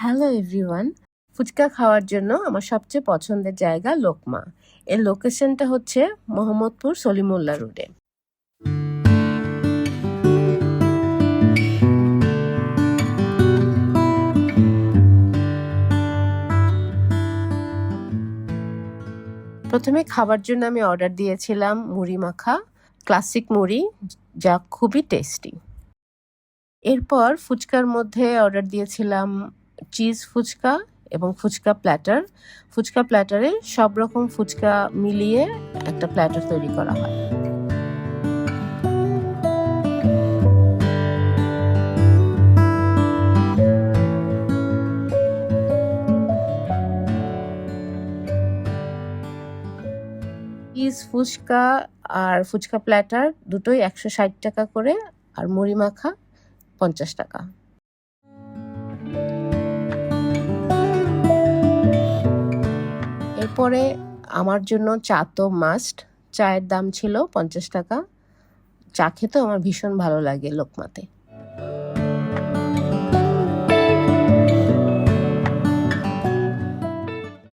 Hello everyone, fuchka খাওয়ার জন্য আমার সবচেয়ে পছন্দের জায়গা লোকমা। এর লোকেশনটা হচ্ছে মোহাম্মদপুর সলিমুল্লাহ রোডে। প্রথমে খাবার জন্য আমি অর্ডার দিয়েছিলাম মুড়ি মাখা, ক্লাসিক মুড়ি, যা খুবই টেস্টি। এরপর ফুচকার মধ্যে অর্ডার দিয়েছিলাম চিজ ফুচকা এবং ফুচকা প্ল্যাটার। ফুচকা প্ল্যাটারে সব রকম ফুচকা মিলিয়ে একটা প্ল্যাটার তৈরি করা হয়। চিজ ফুচকা আর ফুচকা প্ল্যাটার দুটোই 160 টাকা করে, আর মুড়ি মাখা 50 টাকা। এরপরে আমার জন্য চা তো মাস্ট। চায়ের দাম ছিল 50 টাকা। চা খেতে আমার ভীষণ ভালো লাগে লোকমাতে।